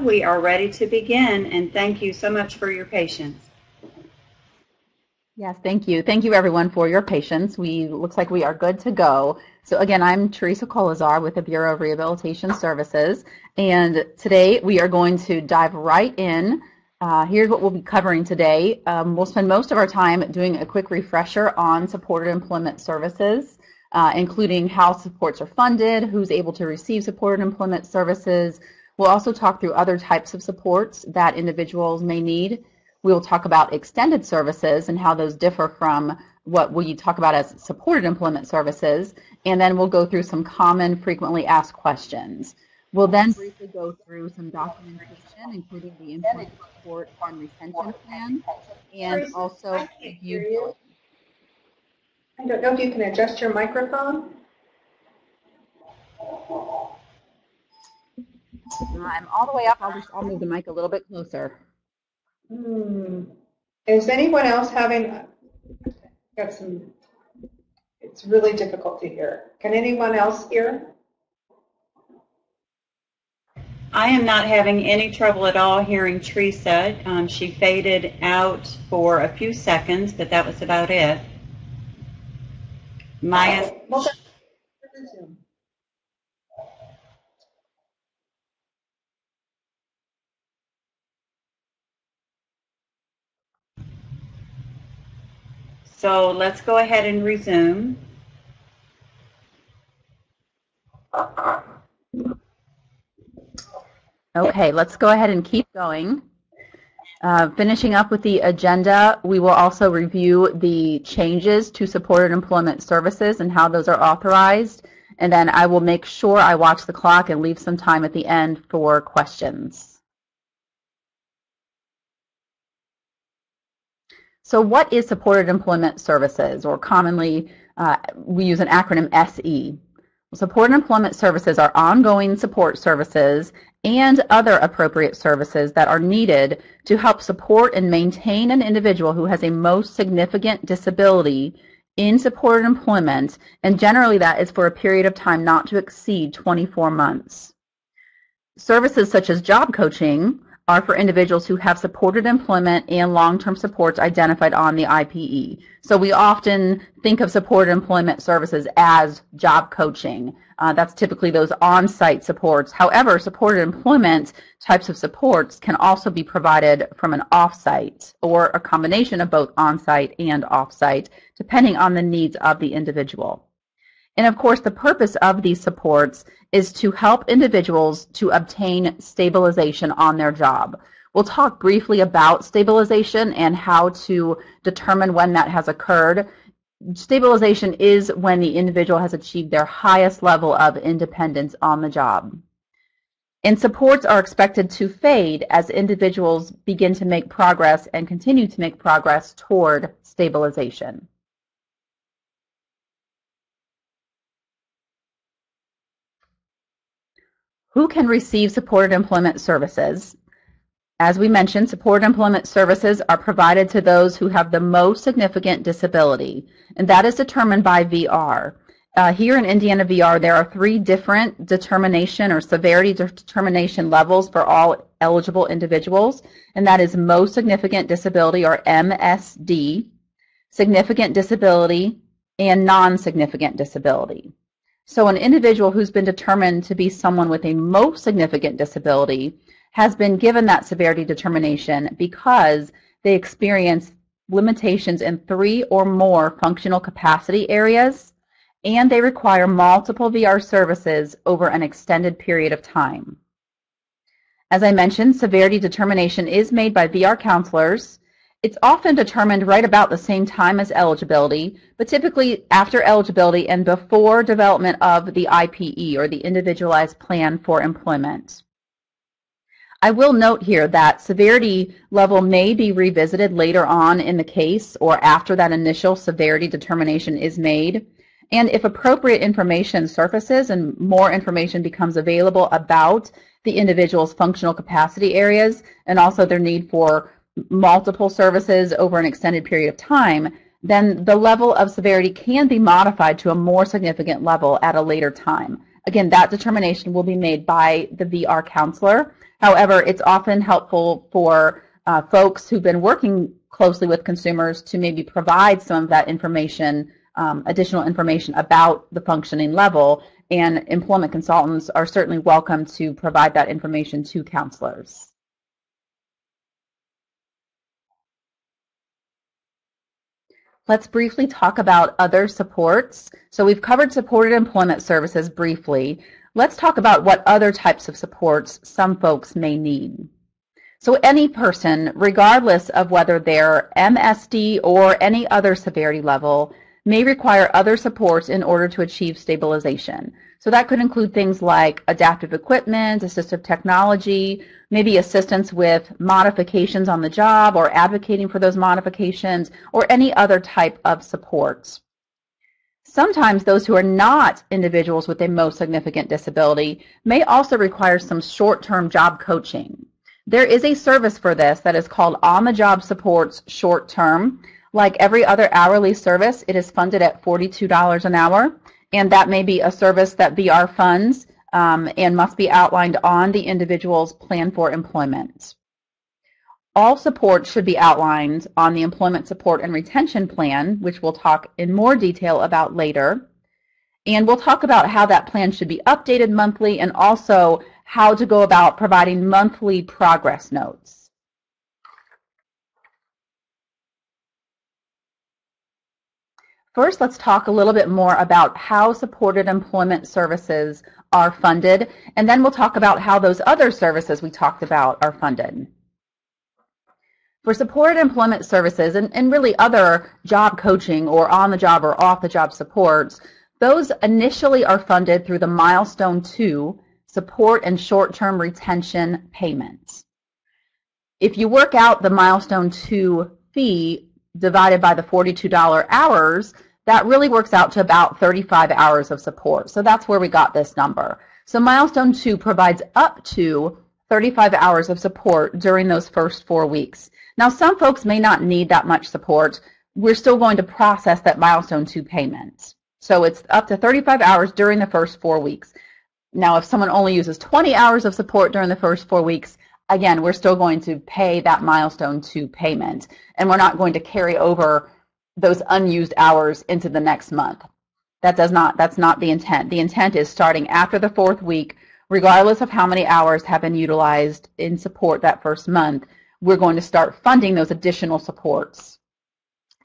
we are ready to begin, and thank you so much for your patience. Yes, thank you. Thank you, everyone, for your patience. Looks like we are good to go. So again, I'm Teresa Colazar with the Bureau of Rehabilitation Services, and today we are going to dive right in. Here's what we'll be covering today. We'll spend most of our time doing a quick refresher on supported employment services, including how supports are funded, who's able to receive supported employment services. We'll also talk through other types of supports that individuals may need. We'll talk about extended services and how those differ from what we talk about as supported employment services, and then we'll go through some common frequently asked questions. We'll then briefly go through some documentation, including the employment support and retention plan, and also review. I don't know if you can adjust your microphone. I'm all the way up. I'll move the mic a little bit closer. Is anyone else having, it's really difficult to hear. Can anyone else hear? I am not having any trouble at all hearing Teresa. She faded out for a few seconds, but that was about it. Maya. So let's go ahead and resume. Okay, let's go ahead and keep going. Finishing up with the agenda, we will also review the changes to supported employment services and how those are authorized. And then I will make sure I watch the clock and leave some time at the end for questions. So what is supported employment services, or commonly we use an acronym SE? Supported employment services are ongoing support services and other appropriate services that are needed to help support and maintain an individual who has a most significant disability in supported employment, and generally that is for a period of time not to exceed 24 months. Services such as job coaching are for individuals who have supported employment and long-term supports identified on the IPE. So we often think of supported employment services as job coaching. That's typically those on-site supports. However, supported employment types of supports can also be provided from an off-site or a combination of both on-site and off-site, depending on the needs of the individual. And of course, the purpose of these supports is to help individuals to obtain stabilization on their job. We'll talk briefly about stabilization and how to determine when that has occurred. Stabilization is when the individual has achieved their highest level of independence on the job. And supports are expected to fade as individuals begin to make progress and continue to make progress toward stabilization. Who can receive supported employment services? As we mentioned, supported employment services are provided to those who have the most significant disability, and that is determined by VR. Here in Indiana VR, there are 3 different determination or severity determination levels for all eligible individuals, and that is most significant disability, or MSD, significant disability, and non-significant disability. So an individual who's been determined to be someone with a most significant disability has been given that severity determination because they experience limitations in 3 or more functional capacity areas, and they require multiple VR services over an extended period of time. As I mentioned, severity determination is made by VR counselors. It's often determined right about the same time as eligibility, but typically after eligibility and before development of the IPE, or the Individualized Plan for Employment. I will note here that severity level may be revisited later on in the case or after that initial severity determination is made. And if appropriate information surfaces and more information becomes available about the individual's functional capacity areas and also their need for multiple services over an extended period of time, then the level of severity can be modified to a more significant level at a later time. Again, that determination will be made by the VR counselor. However, it's often helpful for folks who've been working closely with consumers to maybe provide some of that information, additional information about the functioning level, and employment consultants are certainly welcome to provide that information to counselors. Let's briefly talk about other supports. So we've covered supported employment services briefly. Let's talk about what other types of supports some folks may need. So any person, regardless of whether they're MSD or any other severity level, may require other supports in order to achieve stabilization. So that could include things like adaptive equipment, assistive technology, maybe assistance with modifications on the job or advocating for those modifications, or any other type of supports. Sometimes those who are not individuals with a most significant disability may also require some short-term job coaching. There is a service for this that is called On-the-Job Supports Short-Term. Like every other hourly service, it is funded at $42 an hour, and that may be a service that VR funds and must be outlined on the individual's plan for employment. All support should be outlined on the Employment Support and Retention Plan, which we'll talk in more detail about later. And we'll talk about how that plan should be updated monthly and also how to go about providing monthly progress notes. First, let's talk a little bit more about how supported employment services are funded, and then we'll talk about how those other services we talked about are funded. For supported employment services and really other job coaching or on-the-job or off-the-job supports, those initially are funded through the Milestone 2 support and short-term retention payments. If you work out the Milestone 2 fee divided by the $42 hours, that really works out to about 35 hours of support. So that's where we got this number. So Milestone 2 provides up to 35 hours of support during those first 4 weeks. Now, some folks may not need that much support. We're still going to process that Milestone 2 payment. So it's up to 35 hours during the first 4 weeks. Now, if someone only uses 20 hours of support during the first 4 weeks, again, we're still going to pay that Milestone 2 payment, and we're not going to carry over those unused hours into the next month. That's not the intent. The intent is starting after the 4th week, regardless of how many hours have been utilized in support that first month, we're going to start funding those additional supports.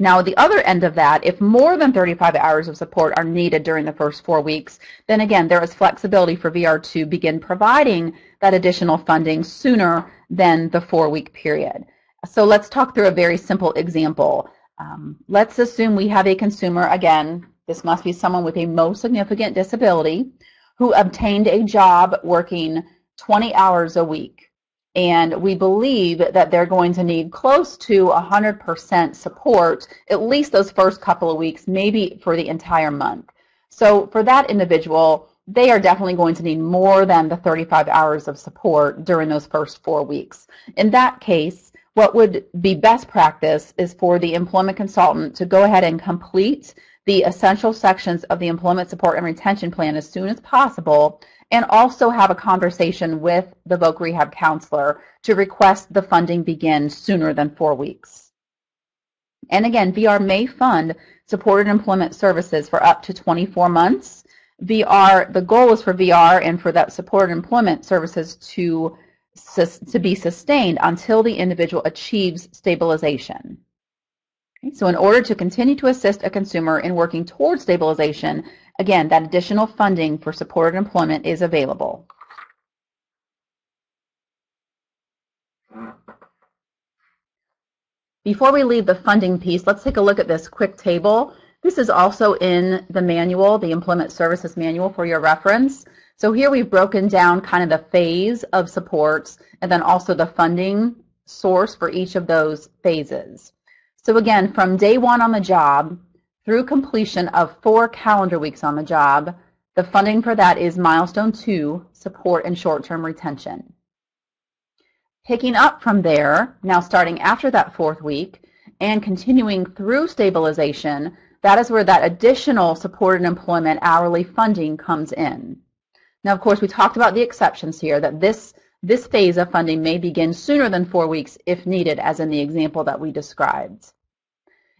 Now, at the other end of that, if more than 35 hours of support are needed during the first 4 weeks, then again, there is flexibility for VR to begin providing that additional funding sooner than the 4-week period. So let's talk through a very simple example. Let's assume we have a consumer, again, this must be someone with a most significant disability, who obtained a job working 20 hours a week. And we believe that they're going to need close to 100% support, at least those first couple of weeks, maybe for the entire month. So for that individual, they are definitely going to need more than the 35 hours of support during those first 4 weeks. In that case, what would be best practice is for the employment consultant to go ahead and complete the essential sections of the Employment Support and Retention Plan as soon as possible, and also have a conversation with the Voc Rehab counselor to request the funding begin sooner than 4 weeks. And again, VR may fund supported employment services for up to 24 months. The goal is for VR and for that supported employment services to be sustained until the individual achieves stabilization. Okay, so in order to continue to assist a consumer in working towards stabilization, again, that additional funding for supported employment is available. Before we leave the funding piece, let's take a look at this quick table. This is also in the manual, the Employment Services Manual, for your reference. So here we've broken down kind of the phase of supports and then also the funding source for each of those phases. So again, from day 1 on the job through completion of 4 calendar weeks on the job, the funding for that is Milestone 2, support and short-term retention. Picking up from there, now starting after that 4th week and continuing through stabilization, that is where that additional supported employment hourly funding comes in. Now, of course, we talked about the exceptions here, that this phase of funding may begin sooner than 4 weeks if needed, as in the example that we described.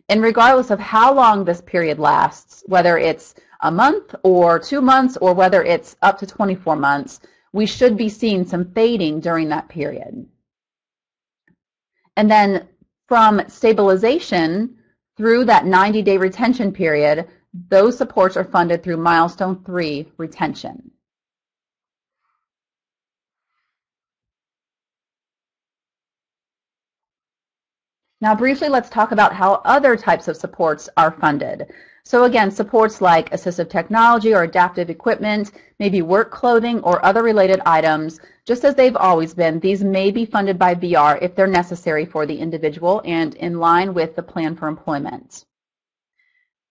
And regardless of how long this period lasts, whether it's a month or 2 months or whether it's up to 24 months, we should be seeing some fading during that period. And then from stabilization through that 90-day retention period, those supports are funded through milestone 3 retention. Now briefly, let's talk about how other types of supports are funded. So again, supports like assistive technology or adaptive equipment, maybe work clothing or other related items, just as they've always been, these may be funded by VR if they're necessary for the individual and in line with the plan for employment.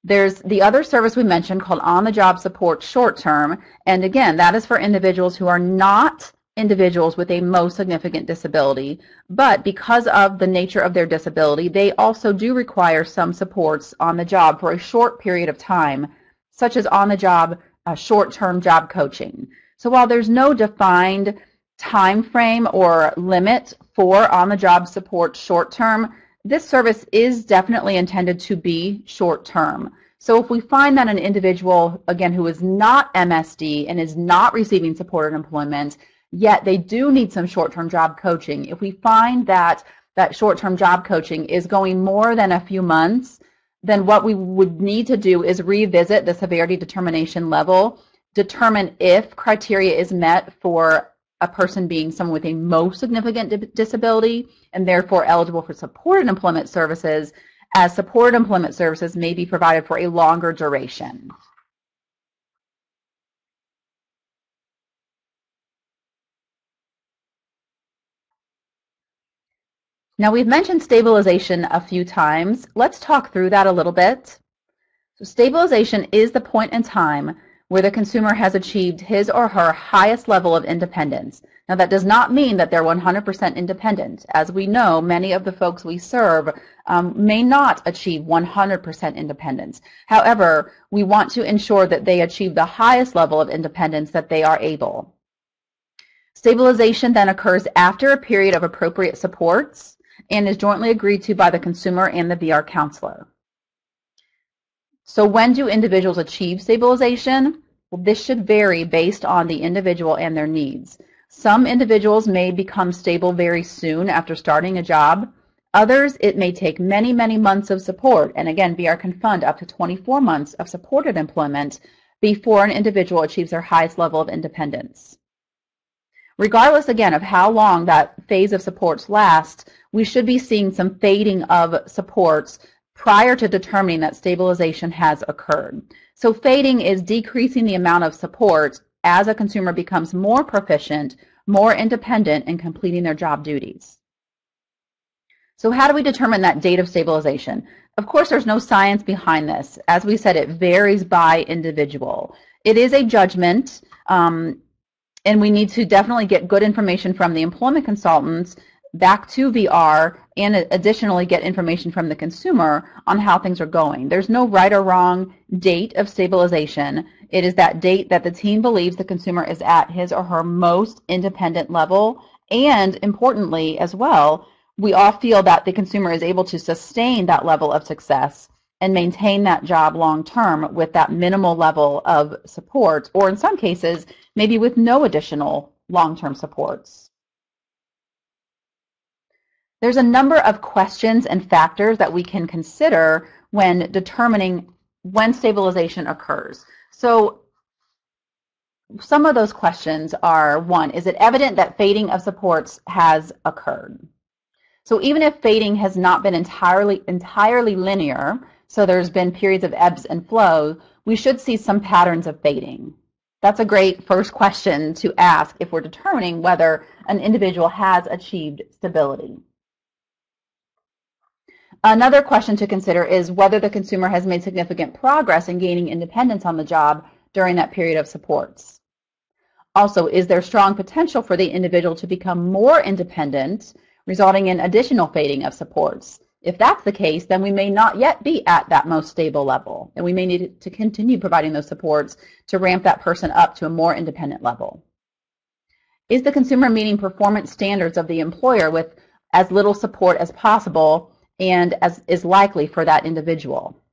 There's the other service we mentioned called on-the-job support short-term, and again, that is for individuals who are not individuals with a most significant disability, but because of the nature of their disability, they also do require some supports on the job for a short period of time, such as on-the-job short-term job coaching. So while there's no defined time frame or limit for on-the-job support short-term, this service is definitely intended to be short-term. So if we find that an individual, again, who is not MSD and is not receiving supported employment, yet they do need some short-term job coaching. If we find that that short-term job coaching is going more than a few months, then what we would need to do is revisit the severity determination level, determine if criteria is met for a person being someone with a most significant disability and therefore eligible for supported employment services, as supported employment services may be provided for a longer duration. Now, we've mentioned stabilization a few times. Let's talk through that a little bit. So stabilization is the point in time where the consumer has achieved his or her highest level of independence. Now, that does not mean that they're 100% independent. As we know, many of the folks we serve may not achieve 100% independence. However, we want to ensure that they achieve the highest level of independence that they are able. Stabilization then occurs after a period of appropriate supports and is jointly agreed to by the consumer and the VR counselor. So when do individuals achieve stabilization? Well, this should vary based on the individual and their needs. Some individuals may become stable very soon after starting a job. Others, it may take many, many months of support, and again, VR can fund up to 24 months of supported employment before an individual achieves their highest level of independence. Regardless, again, of how long that phase of supports lasts, we should be seeing some fading of supports prior to determining that stabilization has occurred. So fading is decreasing the amount of support as a consumer becomes more proficient, more independent in completing their job duties. So how do we determine that date of stabilization? Of course, there's no science behind this. As we said, it varies by individual. It is a judgment, and we need to definitely get good information from the employment consultants back to VR, and additionally get information from the consumer on how things are going. There's no right or wrong date of stabilization. It is that date that the team believes the consumer is at his or her most independent level, and importantly as well, we all feel that the consumer is able to sustain that level of success and maintain that job long term with that minimal level of support, or in some cases, maybe with no additional long-term supports. There's a number of questions and factors that we can consider when determining when stabilization occurs. So some of those questions are, one, is it evident that fading of supports has occurred? So even if fading has not been entirely linear, so there's been periods of ebbs and flows, we should see some patterns of fading. That's a great first question to ask if we're determining whether an individual has achieved stability. Another question to consider is whether the consumer has made significant progress in gaining independence on the job during that period of supports. Also, is there strong potential for the individual to become more independent, resulting in additional fading of supports? If that's the case, then we may not yet be at that most stable level, and we may need to continue providing those supports to ramp that person up to a more independent level. Is the consumer meeting performance standards of the employer with as little support as possible and as is likely for that individual?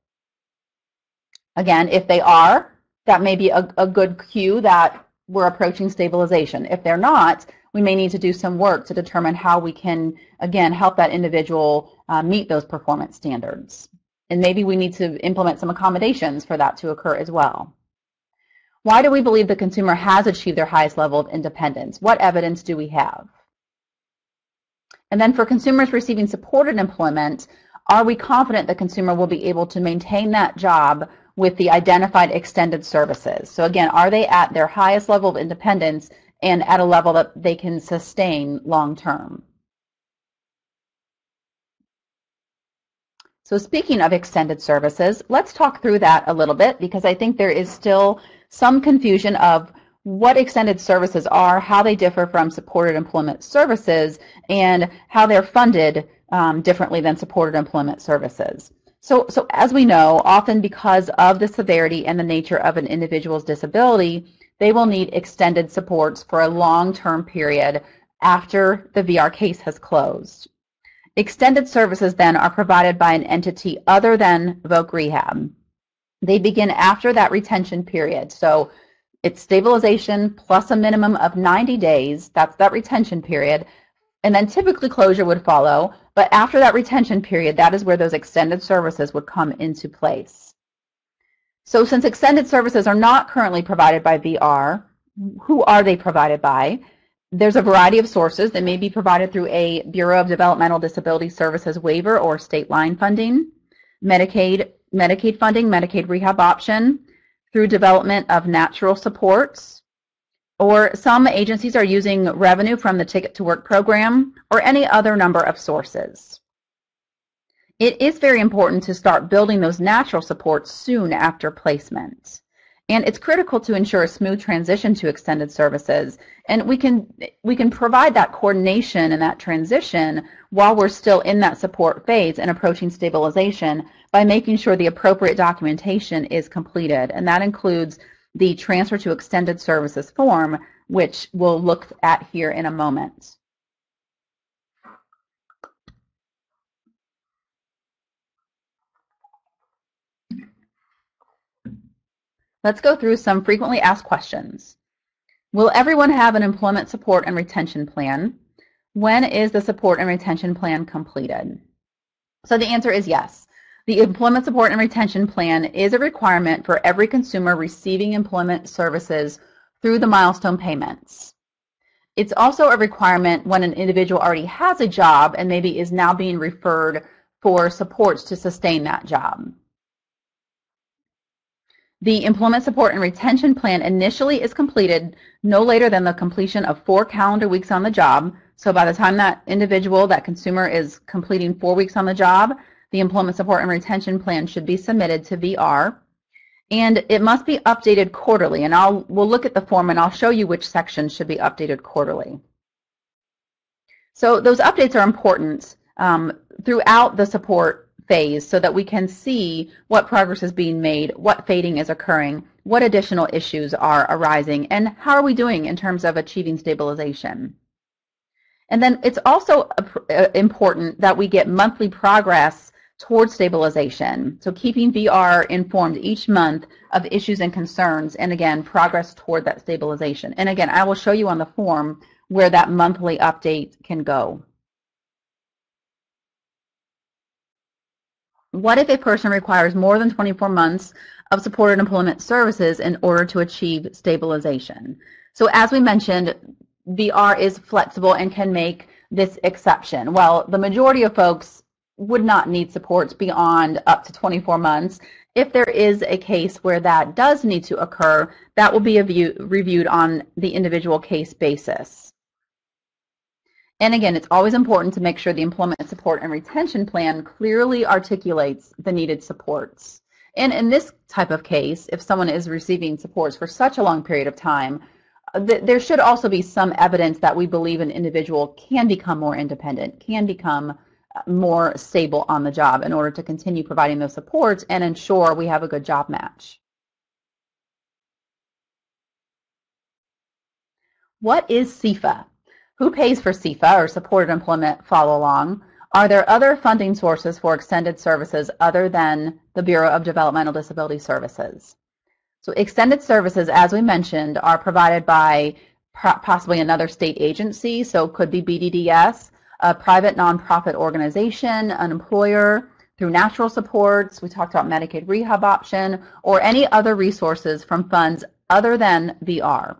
Again, if they are, that may be a good cue that we're approaching stabilization. If they're not, we may need to do some work to determine how we can, again, help that individual meet those performance standards. And maybe we need to implement some accommodations for that to occur as well. Why do we believe the consumer has achieved their highest level of independence? What evidence do we have? And then for consumers receiving supported employment, are we confident the consumer will be able to maintain that job with the identified extended services? So again, are they at their highest level of independence and at a level that they can sustain long term? So speaking of extended services, let's talk through that a little bit, because I think there is still some confusion of what extended services are, how they differ from supported employment services, and how they're funded differently than supported employment services. So as we know, often because of the severity and the nature of an individual's disability, they will need extended supports for a long-term period after the VR case has closed. Extended services then are provided by an entity other than Voc Rehab. They begin after that retention period. So it's stabilization plus a minimum of 90 days. That's that retention period. And then typically closure would follow. But after that retention period, that is where those extended services would come into place. So since extended services are not currently provided by VR, who are they provided by? There's a variety of sources. They may be provided through a Bureau of Developmental Disability Services waiver or state line funding, Medicaid funding, Medicaid rehab option, through development of natural supports, or some agencies are using revenue from the Ticket to Work program, or any other number of sources. It is very important to start building those natural supports soon after placement. And it's critical to ensure a smooth transition to extended services. And we can provide that coordination and that transition while we're still in that support phase and approaching stabilization by making sure the appropriate documentation is completed. And that includes the transfer to extended services form, which we'll look at here in a moment. Let's go through some frequently asked questions. Will everyone have an employment support and retention plan? When is the support and retention plan completed? So the answer is yes. The employment support and retention plan is a requirement for every consumer receiving employment services through the milestone payments. It's also a requirement when an individual already has a job and maybe is now being referred for supports to sustain that job. The employment support and retention plan initially is completed no later than the completion of 4 calendar weeks on the job. So by the time that individual, that consumer, is completing 4 weeks on the job, the employment support and retention plan should be submitted to VR. And it must be updated quarterly. And we'll look at the form and I'll show you which sections should be updated quarterly. So those updates are important throughout the support phase so that we can see what progress is being made, what fading is occurring, what additional issues are arising, and how are we doing in terms of achieving stabilization. And then it's also important that we get monthly progress towards stabilization. So keeping VR informed each month of issues and concerns, and again, progress toward that stabilization. And again, I will show you on the form where that monthly update can go. What if a person requires more than 24 months of supported employment services in order to achieve stabilization? So as we mentioned, VR is flexible and can make this exception. Well, the majority of folks would not need supports beyond up to 24 months. If there is a case where that does need to occur, that will be reviewed on the individual case basis. And again, it's always important to make sure the employment support and retention plan clearly articulates the needed supports. And in this type of case, if someone is receiving supports for such a long period of time, there should also be some evidence that we believe an individual can become more independent, can become more stable on the job in order to continue providing those supports and ensure we have a good job match. What is CEFA? Who pays for CEFA, or supported employment follow along? Are there other funding sources for extended services other than the Bureau of Developmental Disability Services? So extended services, as we mentioned, are provided by possibly another state agency, so it could be BDDS, a private nonprofit organization, an employer, through natural supports, we talked about Medicaid rehab option, or any other resources from funds other than VR.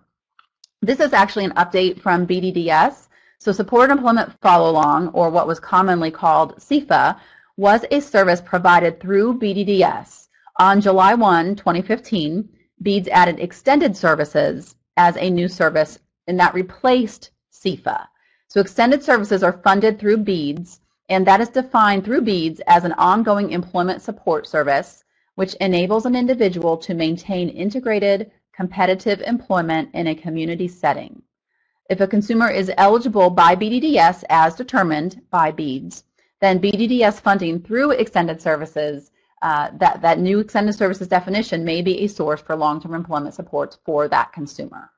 This is actually an update from BDDS. So supported employment follow along, or what was commonly called CEFA, was a service provided through BDDS. On July 1, 2015, BEADS added extended services as a new service, and that replaced CEFA. So extended services are funded through BEADS, and that is defined through BEADS as an ongoing employment support service which enables an individual to maintain integrated, competitive employment in a community setting. If a consumer is eligible by BDDS as determined by BEADS, then BDDS funding through extended services, that new extended services definition may be a source for long-term employment supports for that consumer.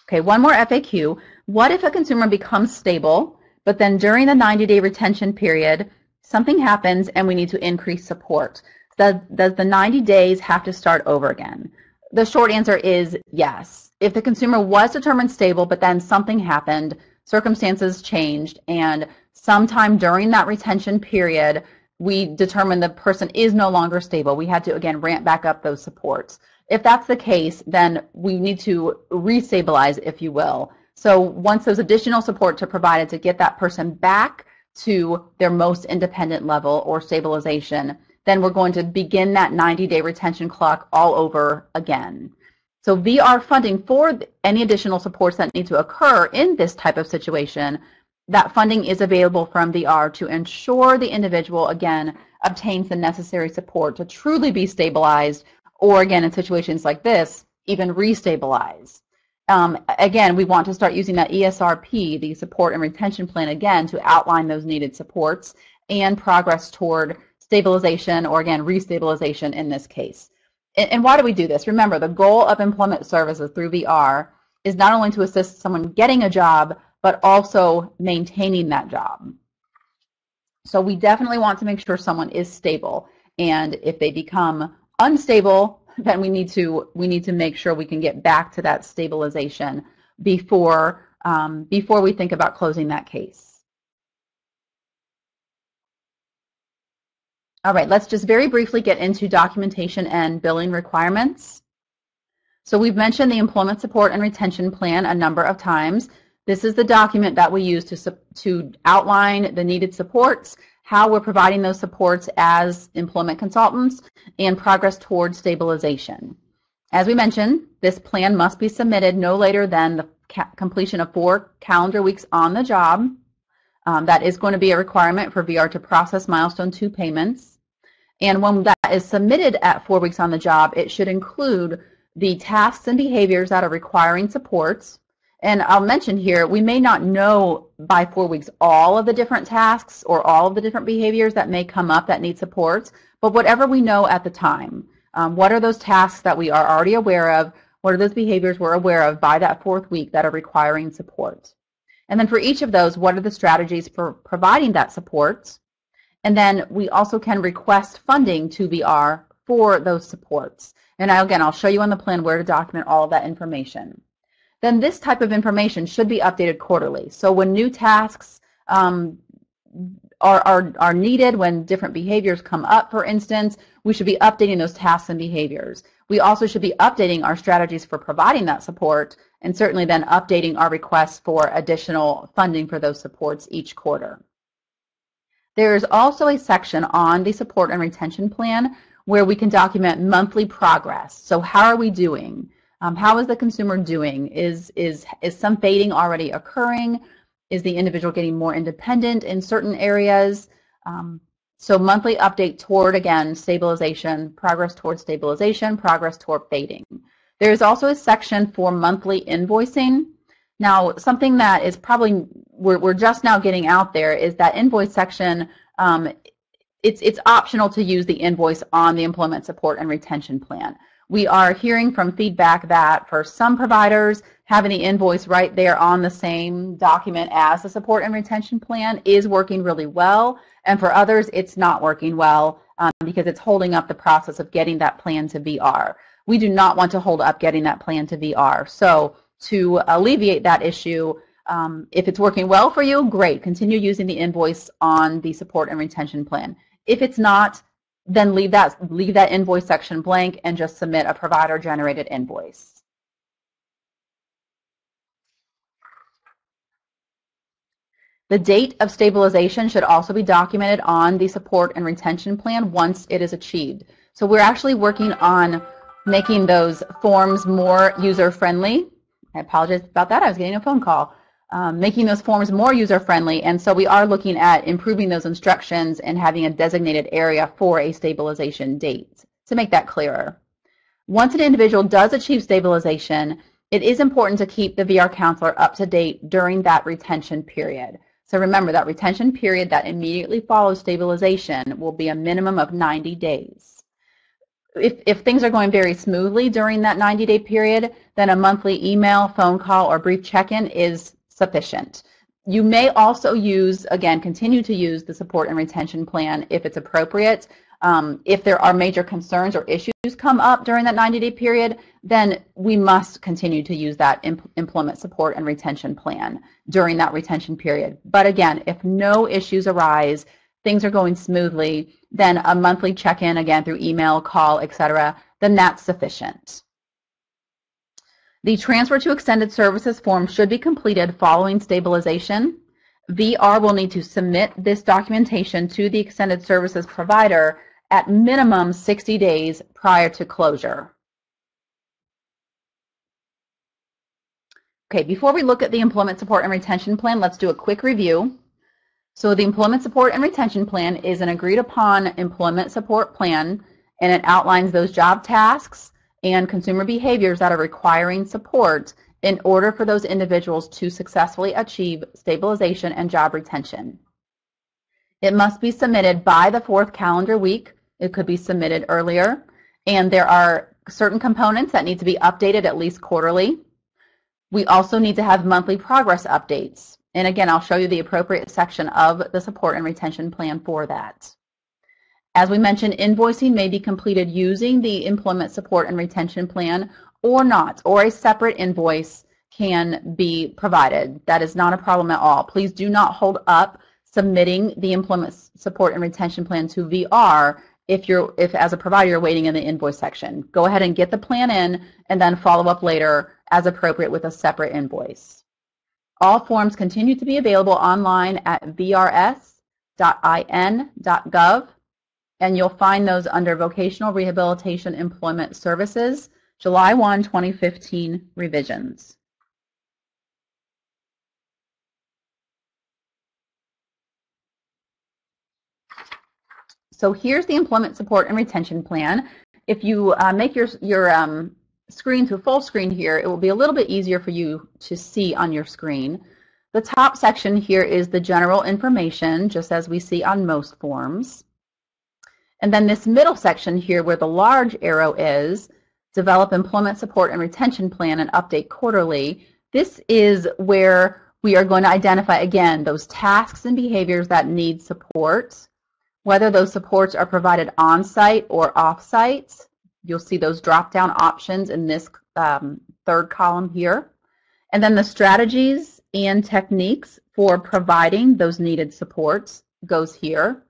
Okay, one more FAQ. What if a consumer becomes stable, but then during the 90-day retention period, something happens and we need to increase support? Does the 90 days have to start over again? The short answer is yes. If the consumer was determined stable, but then something happened, circumstances changed, and sometime during that retention period, we determined the person is no longer stable, we had to, again, ramp back up those supports. If that's the case, then we need to restabilize, if you will. So once those additional supports are provided to get that person back to their most independent level or stabilization, then we're going to begin that 90-day retention clock all over again. So VR funding for any additional supports that need to occur in this type of situation, that funding is available from VR to ensure the individual, again, obtains the necessary support to truly be stabilized, or again, in situations like this, even restabilize. Again, we want to start using that ESRP, the support and retention plan, again, to outline those needed supports and progress toward stabilization, or again, restabilization in this case. And why do we do this? Remember, the goal of employment services through VR is not only to assist someone getting a job, but also maintaining that job. So we definitely want to make sure someone is stable. And if they become unstable, then we need to make sure we can get back to that stabilization before we think about closing that case. All right, let's just very briefly get into documentation and billing requirements. So we've mentioned the Employment Support and Retention Plan a number of times. This is the document that we use to outline the needed supports, how we're providing those supports as employment consultants, and progress towards stabilization. As we mentioned, this plan must be submitted no later than the completion of 4 calendar weeks on the job. That is going to be a requirement for VR to process milestone 2 payments. And when that is submitted at 4 weeks on the job, it should include the tasks and behaviors that are requiring supports. And I'll mention here, we may not know by 4 weeks all of the different tasks or all of the different behaviors that may come up that need supports, but whatever we know at the time, what are those tasks that we are already aware of, what are those behaviors we're aware of by that 4th week that are requiring support? And then for each of those, what are the strategies for providing that support? And then we also can request funding to VR for those supports. And I'll show you on the plan where to document all of that information. Then this type of information should be updated quarterly. So when new tasks are needed, when different behaviors come up, for instance, we should be updating those tasks and behaviors. We also should be updating our strategies for providing that support, and certainly then updating our requests for additional funding for those supports each quarter. There is also a section on the support and retention plan where we can document monthly progress. So how are we doing? How is the consumer doing? Is some fading already occurring? Is the individual getting more independent in certain areas? So monthly update toward, again, stabilization, progress toward stabilization, progress toward fading. There's also a section for monthly invoicing. Now, something that is probably, we're just now getting out there is that invoice section. It's optional to use the invoice on the employment support and retention plan. We are hearing from feedback that for some providers, having the invoice right there on the same document as the support and retention plan is working really well, and for others, it's not working well because it's holding up the process of getting that plan to VR. We do not want to hold up getting that plan to VR. So to alleviate that issue, if it's working well for you, great. Continue using the invoice on the support and retention plan. If it's not, then leave that invoice section blank and just submit a provider-generated invoice. The date of stabilization should also be documented on the support and retention plan once it is achieved. So we're actually working on making those forms more user-friendly. I apologize about that. I was getting a phone call. Making those forms more user-friendly, and so we are looking at improving those instructions and having a designated area for a stabilization date to make that clearer. Once an individual does achieve stabilization, it is important to keep the VR counselor up to date during that retention period. So remember, that retention period that immediately follows stabilization will be a minimum of 90 days. If things are going very smoothly during that 90-day period, then a monthly email, phone call, or brief check-in is sufficient. You may also use, again, continue to use the support and retention plan if it's appropriate. If there are major concerns or issues come up during that 90-day period, then we must continue to use that employment support and retention plan during that retention period. But again, if no issues arise, things are going smoothly, then a monthly check-in, again, through email, call, etc., then that's sufficient. The transfer to extended services form should be completed following stabilization. VR will need to submit this documentation to the extended services provider at minimum 60 days prior to closure. Okay, before we look at the employment support and retention plan, let's do a quick review. So the employment support and retention plan is an agreed upon employment support plan, and it outlines those job tasks and consumer behaviors that are requiring support in order for those individuals to successfully achieve stabilization and job retention. It must be submitted by the 4th calendar week. It could be submitted earlier, and there are certain components that need to be updated at least quarterly. We also need to have monthly progress updates, and again, I'll show you the appropriate section of the support and retention plan for that. As we mentioned, invoicing may be completed using the employment support and retention plan or not, or a separate invoice can be provided. That is not a problem at all. Please do not hold up submitting the employment support and retention plan to VR if as a provider you're waiting in the invoice section. Go ahead and get the plan in and then follow up later as appropriate with a separate invoice. All forms continue to be available online at vrs.in.gov. And you'll find those under Vocational Rehabilitation Employment Services, July 1, 2015 revisions. So here's the employment support and retention plan. If you make your screen to full screen here, it will be a little bit easier for you to see on your screen. The top section here is the general information, just as we see on most forms. And then this middle section here where the large arrow is, develop employment support and retention plan and update quarterly. This is where we are going to identify, again, those tasks and behaviors that need support, whether those supports are provided on-site or off-site. You'll see those drop-down options in this third column here. And then the strategies and techniques for providing those needed supports goes here.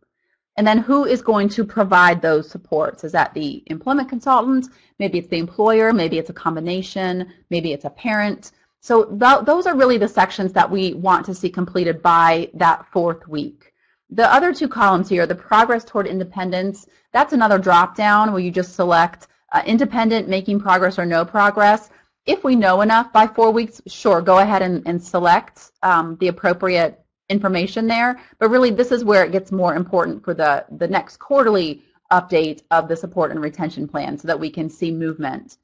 And then who is going to provide those supports? Is that the employment consultant? Maybe it's the employer, maybe it's a combination, maybe it's a parent. So those are really the sections that we want to see completed by that 4th week. The other 2 columns here, the progress toward independence, that's another drop down where you just select independent, making progress, or no progress. If we know enough by 4 weeks, sure, go ahead and select the appropriate information there, but really this is where it gets more important for the next quarterly update of the support and retention plan so that we can see movement.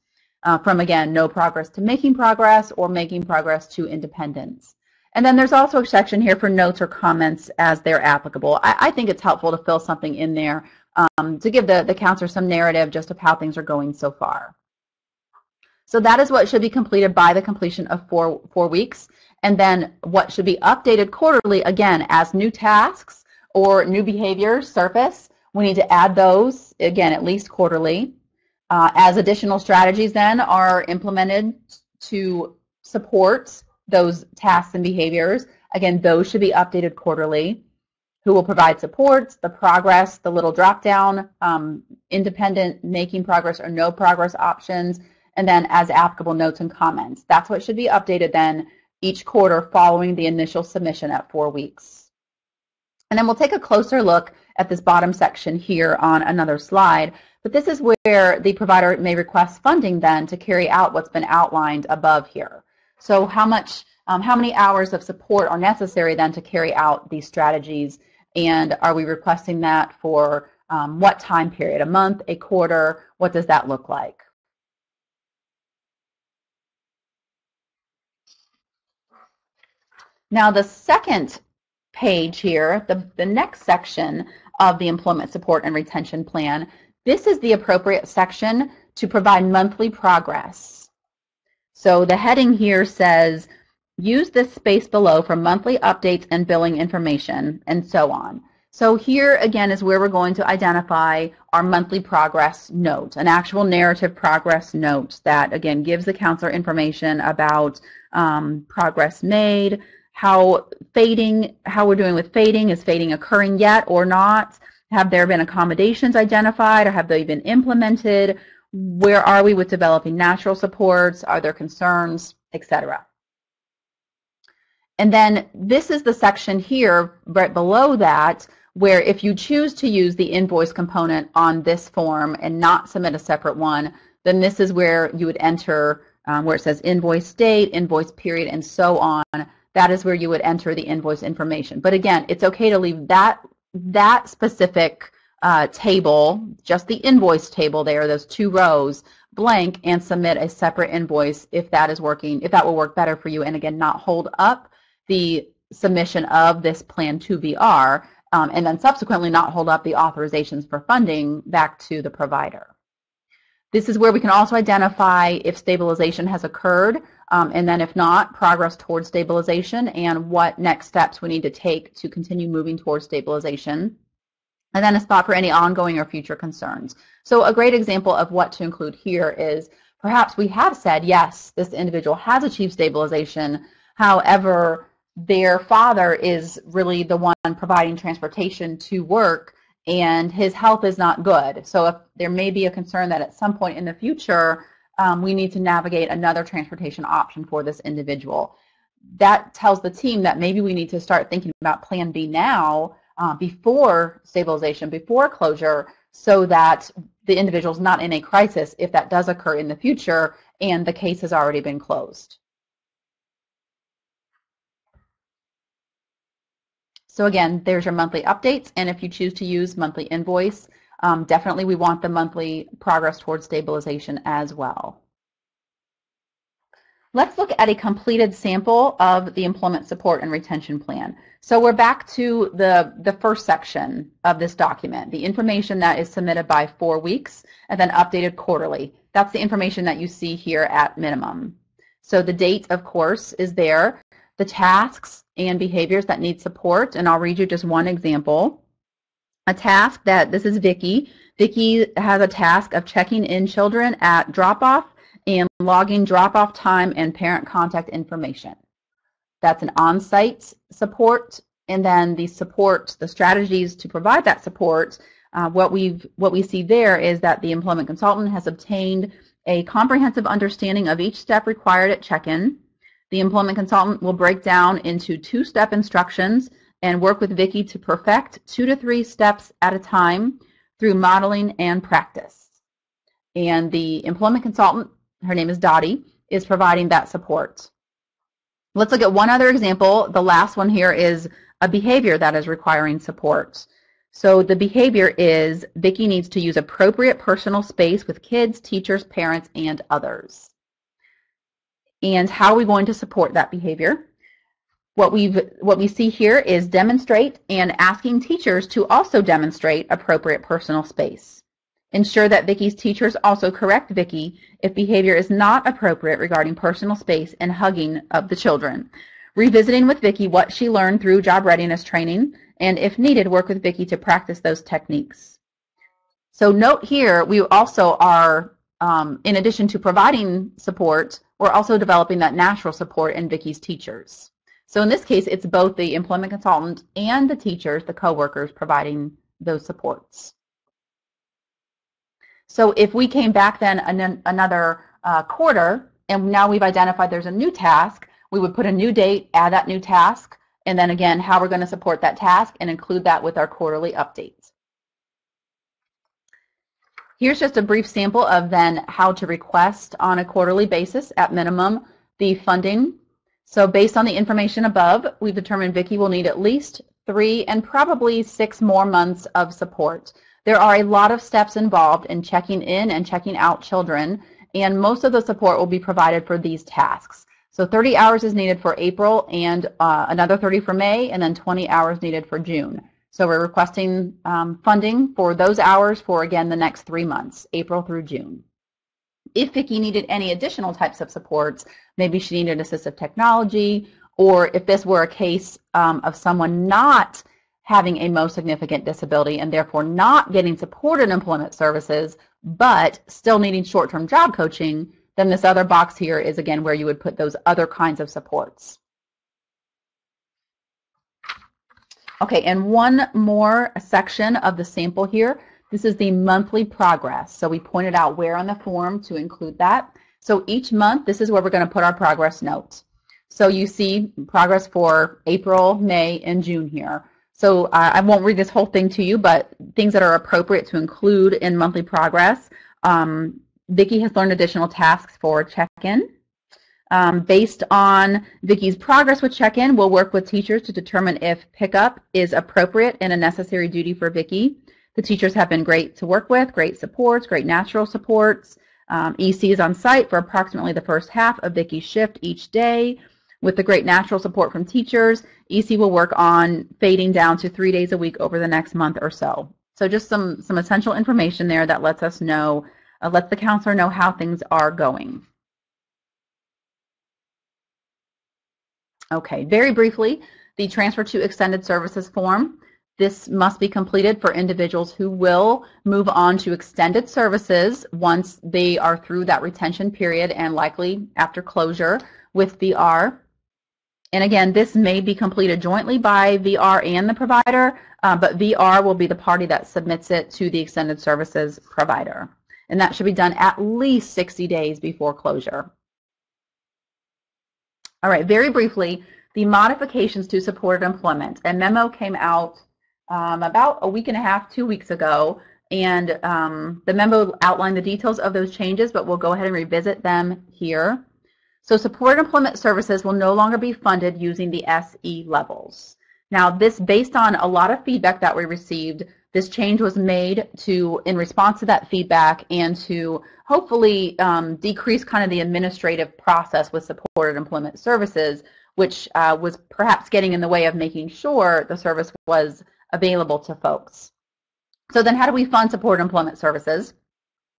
from, again, no progress to making progress or making progress to independence. And then there's also a section here for notes or comments as they're applicable. I think it's helpful to fill something in there to give the counselor some narrative just of how things are going so far. So that is what should be completed by the completion of four weeks. And then what should be updated quarterly, again, as new tasks or new behaviors surface, we need to add those, again, at least quarterly. As additional strategies then are implemented to support those tasks and behaviors, again, those should be updated quarterly. Who will provide supports, the progress, the little drop down, independent, making progress or no progress options, and then as applicable notes and comments. That's what should be updated then each quarter following the initial submission at 4 weeks. And then we'll take a closer look at this bottom section here on another slide, but this is where the provider may request funding then to carry out what's been outlined above here. So how many hours of support are necessary then to carry out these strategies, and are we requesting that for what time period, a month, a quarter, what does that look like? Now the second page here, the next section of the Employment Support and Retention Plan, this is the appropriate section to provide monthly progress. So the heading here says, use this space below for monthly updates and billing information, and so on. So here again is where we're going to identify our monthly progress note, an actual narrative progress note that again gives the counselor information about progress made, how we're doing with fading. Is fading occurring yet or not? Have there been accommodations identified or have they been implemented? Where are we with developing natural supports? Are there concerns, etc.? And then this is the section here right below that where if you choose to use the invoice component on this form and not submit a separate one, then this is where you would enter where it says invoice date, invoice period, and so on. That is where you would enter the invoice information. But again, it's okay to leave that specific table, just the invoice table there, those 2 rows, blank, and submit a separate invoice if that is working, if that will work better for you, and again, not hold up the submission of this Plan 2BR, and then subsequently not hold up the authorizations for funding back to the provider. This is where we can also identify if stabilization has occurred, and then if not, progress towards stabilization and what next steps we need to take to continue moving towards stabilization. And then a spot for any ongoing or future concerns. So a great example of what to include here is perhaps we have said, yes, this individual has achieved stabilization. However, their father is really the one providing transportation to work and his health is not good. So if there may be a concern that at some point in the future, we need to navigate another transportation option for this individual. That tells the team that maybe we need to start thinking about Plan B now before stabilization, before closure, so that the individual is not in a crisis if that does occur in the future and the case has already been closed. So again, there's your monthly updates, and if you choose to use monthly invoice, definitely we want the monthly progress towards stabilization as well. Let's look at a completed sample of the Employment Support and Retention Plan. So we're back to the first section of this document, the information that is submitted by 4 weeks and then updated quarterly. That's the information that you see here at minimum. So the date, of course, is there, the tasks and behaviors that need support, and I'll read you just one example. A task that, this is Vicki. Vicki has a task of checking in children at drop-off and logging drop-off time and parent contact information. That's an on-site support, and then the support, the strategies to provide that support, what we see there is that the employment consultant has obtained a comprehensive understanding of each step required at check-in. The employment consultant will break down into 2-step instructions and work with Vicki to perfect 2 to 3 steps at a time through modeling and practice. And the employment consultant, her name is Dottie, is providing that support. Let's look at one other example. The last one here is a behavior that is requiring support. So the behavior is Vicki needs to use appropriate personal space with kids, teachers, parents, and others. And how are we going to support that behavior? What we see here is demonstrate and asking teachers to also demonstrate appropriate personal space. Ensure that Vicki's teachers also correct Vicki if behavior is not appropriate regarding personal space and hugging of the children. Revisiting with Vicki what she learned through job readiness training, and if needed, work with Vicki to practice those techniques. So note here, we also are, in addition to providing support, we're also developing that natural support in Vicki's teachers. So in this case, it's both the employment consultant and the teachers, the coworkers, providing those supports. So if we came back then another quarter, and now we've identified there's a new task, we would put a new date, add that new task, and then again, how we're going to support that task and include that with our quarterly updates. Here's just a brief sample of then how to request on a quarterly basis, at minimum, the funding. So based on the information above, we've determined Vicki will need at least 3 and probably 6 more months of support. There are a lot of steps involved in checking in and checking out children, and most of the support will be provided for these tasks. So 30 hours is needed for April and another 30 for May, and then 20 hours needed for June. So we're requesting funding for those hours for, again, the next 3 months, April through June. If Vicki needed any additional types of supports, maybe she needed assistive technology, or if this were a case of someone not having a most significant disability and therefore not getting supported employment services, but still needing short-term job coaching, then this other box here is, again, where you would put those other kinds of supports. Okay, and one more section of the sample here. This is the monthly progress. So we pointed out where on the form to include that. So each month, this is where we're going to put our progress notes. So you see progress for April, May, and June here. So I won't read this whole thing to you, but things that are appropriate to include in monthly progress. Vicki has learned additional tasks for check-in. Based on Vicki's progress with check-in, we'll work with teachers to determine if pickup is appropriate and a necessary duty for Vicki. The teachers have been great to work with, great supports, great natural supports. EC is on site for approximately the first half of Vicki's shift each day. With the great natural support from teachers, EC will work on fading down to 3 days a week over the next month or so. So just some essential information there that lets us know, lets the counselor know how things are going. Okay, very briefly, the transfer to extended services form. This must be completed for individuals who will move on to extended services once they are through that retention period and likely after closure with VR. And again, this may be completed jointly by VR and the provider, but VR will be the party that submits it to the extended services provider. And that should be done at least 60 days before closure. All right, very briefly, the modifications to supported employment. A memo came out about a week and a half, 2 weeks ago, and the memo outlined the details of those changes, but we'll go ahead and revisit them here. So supported employment services will no longer be funded using the SE levels. Now this, based on a lot of feedback that we received, this change was made in response to that feedback and to hopefully decrease kind of the administrative process with supported employment services, which was perhaps getting in the way of making sure the service was available to folks. So then how do we fund supported employment services?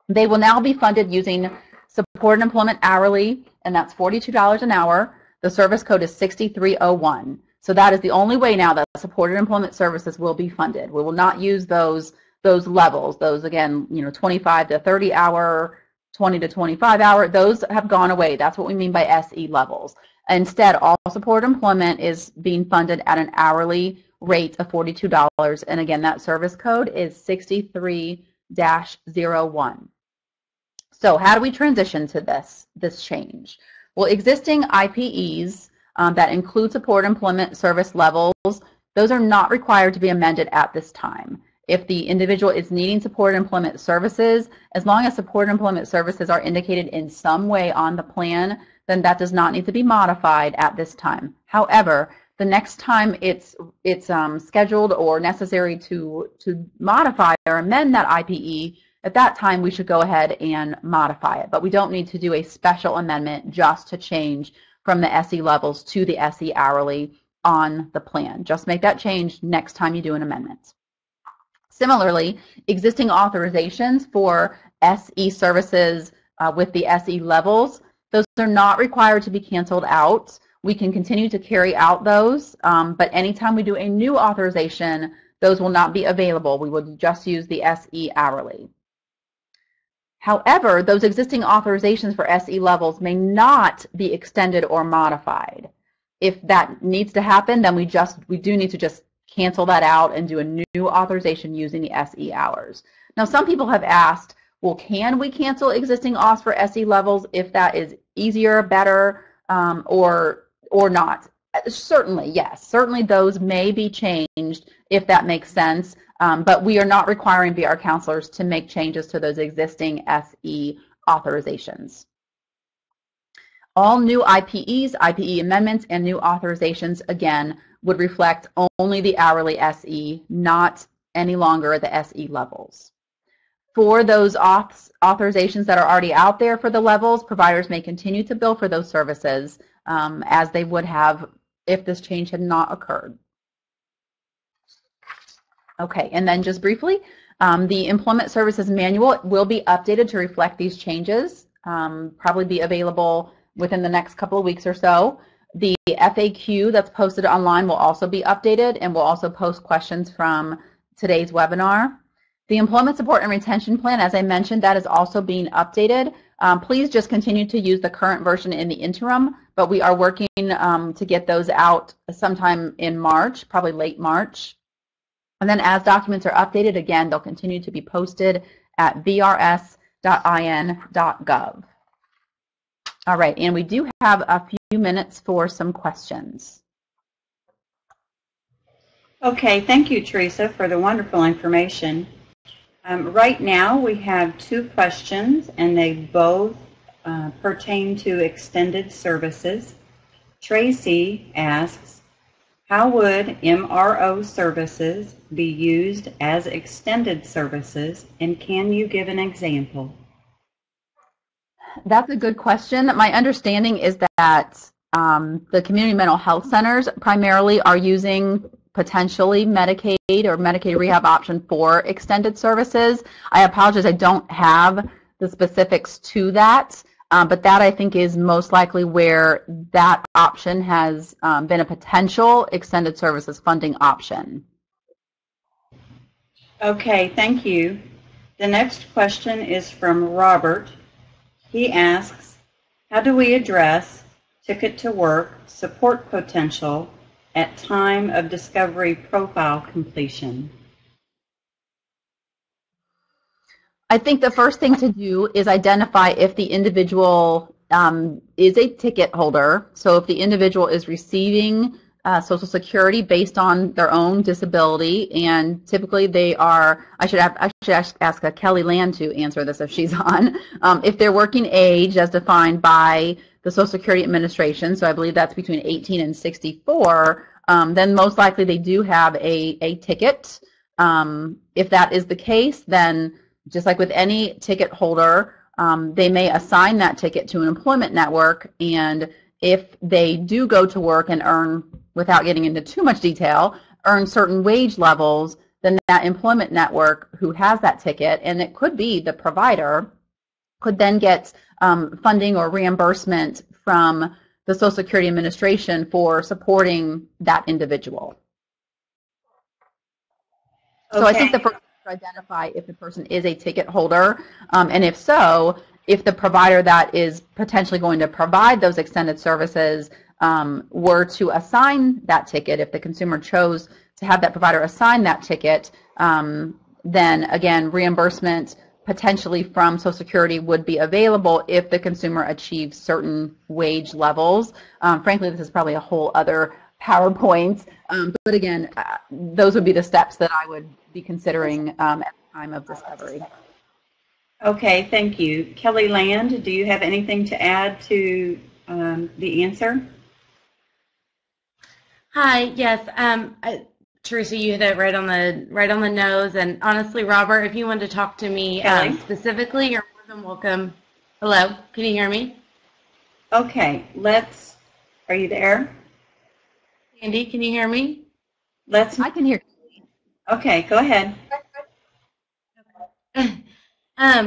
They will now be funded using supported employment hourly, and that's $42 an hour. The service code is 6301. So that is the only way now that supported employment services will be funded. We will not use those levels. Those, again, 25 to 30 hour, 20 to 25 hour, those have gone away. That's what we mean by SE levels. Instead, all supported employment is being funded at an hourly rate of $42. And again, that service code is 63-01. So how do we transition to this change? Well, existing IPEs that include support employment service levels, those are not required to be amended at this time. If the individual is needing supported employment services, as long as supported employment services are indicated in some way on the plan, then that does not need to be modified at this time. However, The next time it's scheduled or necessary to modify or amend that IPE, at that time we should go ahead and modify it. But we don't need to do a special amendment just to change from the SE levels to the SE hourly on the plan. Just make that change next time you do an amendment. Similarly, existing authorizations for SE services with the SE levels, those are not required to be canceled out. We can continue to carry out those, but anytime we do a new authorization, those will not be available. We will just use the SE hourly. However, those existing authorizations for SE levels may not be extended or modified. If that needs to happen, then we do need to just cancel that out and do a new authorization using the SE hours. Now, some people have asked, well, can we cancel existing auths for SE levels if that is easier, better, or not? Certainly, yes. Certainly those may be changed if that makes sense, but we are not requiring VR counselors to make changes to those existing SE authorizations. All new IPEs, IPE amendments, and new authorizations, again, would reflect only the hourly SE, not any longer the SE levels. For those authorizations that are already out there for the levels, providers may continue to bill for those services as they would have if this change had not occurred. Okay, and then just briefly, the Employment Services Manual will be updated to reflect these changes, probably be available within the next couple of weeks or so. The FAQ that's posted online will also be updated, and we'll also post questions from today's webinar. The Employment Support and Retention Plan, as I mentioned, that is also being updated. Please just continue to use the current version in the interim, but we are working to get those out sometime in March, probably late March. And then as documents are updated, again, they'll continue to be posted at vrs.in.gov. All right, and we do have a few minutes for some questions. Okay, thank you, Teresa, for the wonderful information. Right now we have 2 questions, and they both pertain to extended services. Tracy asks, how would MRO services be used as extended services, and can you give an example? That's a good question. My understanding is that the community mental health centers primarily are using potentially Medicaid or Medicaid rehab option for extended services. I apologize, I don't have the specifics to that, but that I think is most likely where that option has been a potential extended services funding option. Okay, thank you. The next question is from Robert. He asks, how do we address ticket to work support potential at time of discovery profile completion? I think the first thing to do is identify if the individual is a ticket holder. So if the individual is receiving Social Security based on their own disability, and typically they are, I should ask Kelly Land to answer this if she's on. If they're working age as defined by the Social Security Administration, so I believe that's between 18 and 64, then most likely they do have a ticket. If that is the case, then just like with any ticket holder, they may assign that ticket to an employment network, and if they do go to work and earn, without getting into too much detail, earn certain wage levels, then that employment network who has that ticket, and it could be the provider, could then get funding or reimbursement from the Social Security Administration for supporting that individual. Okay. So I think the first to identify if the person is a ticket holder, and if so, if the provider that is potentially going to provide those extended services were to assign that ticket, if the consumer chose to have that provider assign that ticket, then again, reimbursement potentially from Social Security would be available if the consumer achieves certain wage levels. Frankly, this is probably a whole other PowerPoint, but again, those would be the steps that I would be considering at the time of discovery. Okay, thank you. Kelly Land, do you have anything to add to the answer? Hi. Yes. Teresa, you hit it right on the nose. And honestly, Robert, if you wanted to talk to me Kelly? specifically, you're more than welcome. Hello. Can you hear me? Okay, are you there? Andy, can you hear me? I can hear. Okay, go ahead.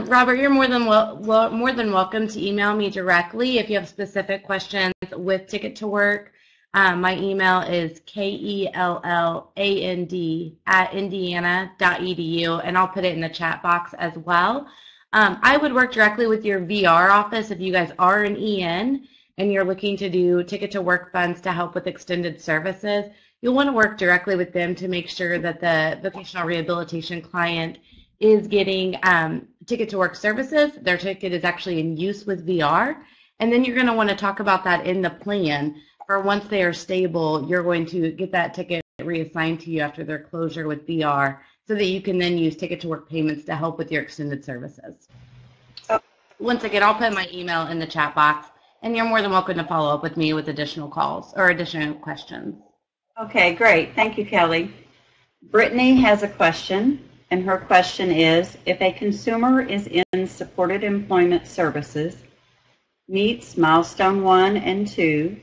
Robert, you're more than more than welcome to email me directly if you have specific questions with Ticket to Work. My email is kelland@indiana.edu, and I'll put it in the chat box as well. I would work directly with your VR office if you guys are an EN and you're looking to do Ticket to Work funds to help with extended services. You'll want to work directly with them to make sure that the vocational rehabilitation client is getting Ticket to Work services. Their ticket is actually in use with VR. And then you're going to want to talk about that in the plan. For once they are stable, you're going to get that ticket reassigned to you after their closure with VR so that you can then use Ticket to Work payments to help with your extended services. Once again, I'll put my email in the chat box, and you're more than welcome to follow up with me with additional calls or additional questions. Okay, great. Thank you, Kelly. Brittany has a question, and her question is, if a consumer is in supported employment services, meets milestone 1 and 2,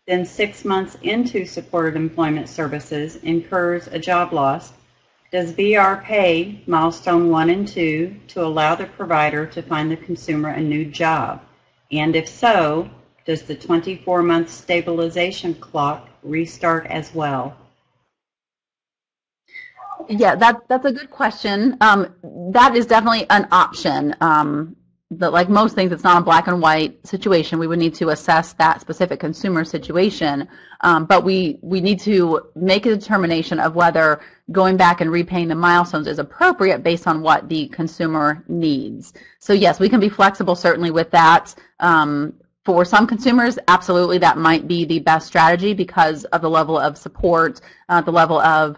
then 6 months into supported employment services incurs a job loss, does VR pay milestone 1 and 2 to allow the provider to find the consumer a new job? And if so, does the 24-month stabilization clock restart as well? Yeah, that's a good question. That is definitely an option. But like most things, it's not a black and white situation. We would need to assess that specific consumer situation. But we need to make a determination of whether going back and repaying the milestones is appropriate based on what the consumer needs. So yes, we can be flexible certainly with that. For some consumers, absolutely, that might be the best strategy because of the level of support, the level of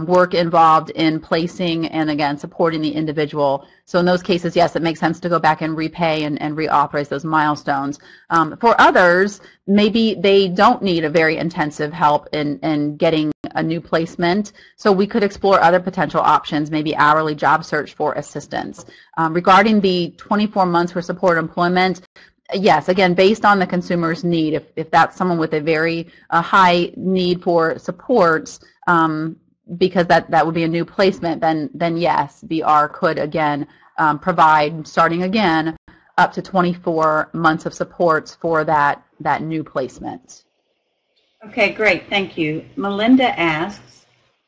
work involved in placing and, again, supporting the individual. So in those cases, yes, it makes sense to go back and repay and reauthorize those milestones. For others, maybe they don't need a very intensive help in getting a new placement. So we could explore other potential options, maybe hourly job search for assistance. Regarding the 24 months for support employment, yes, again, based on the consumer's need, if that's someone with a very high need for supports, because that would be a new placement, then yes, VR could again provide, starting again, up to 24 months of supports for that new placement. Okay, great, thank you. Melinda asks,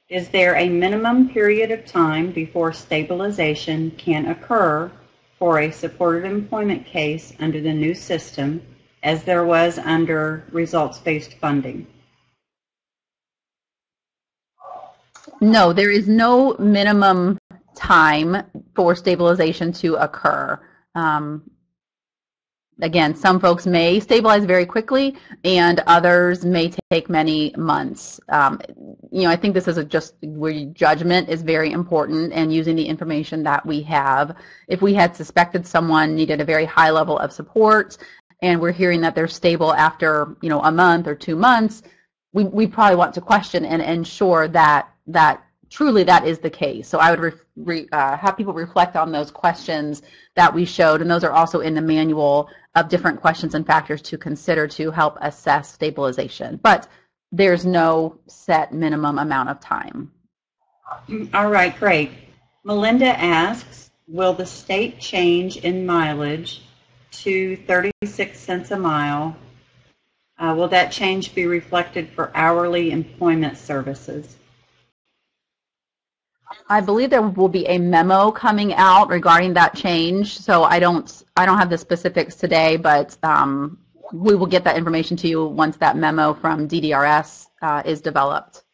is there a minimum period of time before stabilization can occur for a supported employment case under the new system as there was under results-based funding? No, there is no minimum time for stabilization to occur. Again, some folks may stabilize very quickly and others may take many months. I think this is just where judgment is very important and using the information that we have. If we had suspected someone needed a very high level of support and we're hearing that they're stable after, a month or 2 months, we probably want to question and ensure that truly that is the case. So I would have people reflect on those questions that we showed, and those are also in the manual of different questions and factors to consider to help assess stabilization. But there's no set minimum amount of time. All right, great. Melinda asks, will the state change in mileage to 36 cents a mile? Will that change be reflected for hourly employment services? I believe there will be a memo coming out regarding that change. So I don't have the specifics today, but we will get that information to you once that memo from DDRS is developed.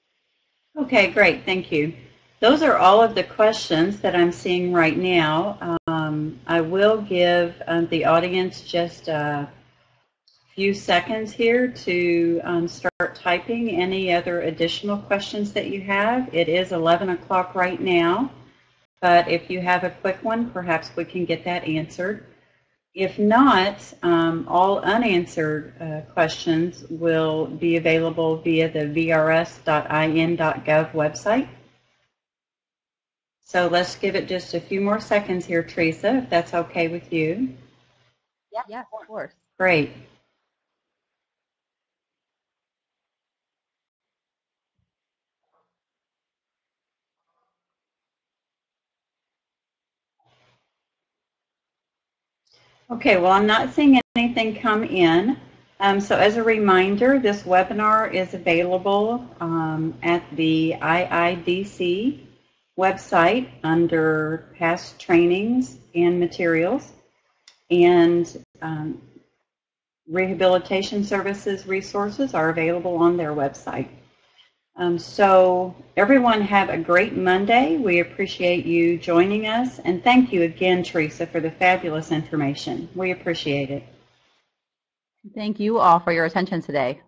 Okay, great. Thank you. Those are all of the questions that I'm seeing right now. I will give the audience just a few seconds here to start typing any other additional questions that you have. It is 11 o'clock right now, but if you have a quick one, perhaps we can get that answered. If not, all unanswered questions will be available via the vrs.in.gov website. So let's give it just a few more seconds here, Teresa, if that's okay with you. Yeah, of course. Great. Okay, well, I'm not seeing anything come in. So as a reminder, this webinar is available at the IIDC website under past trainings and materials, and rehabilitation services resources are available on their website. So everyone have a great Monday. We appreciate you joining us, and thank you again, Teresa, for the fabulous information. We appreciate it. Thank you all for your attention today.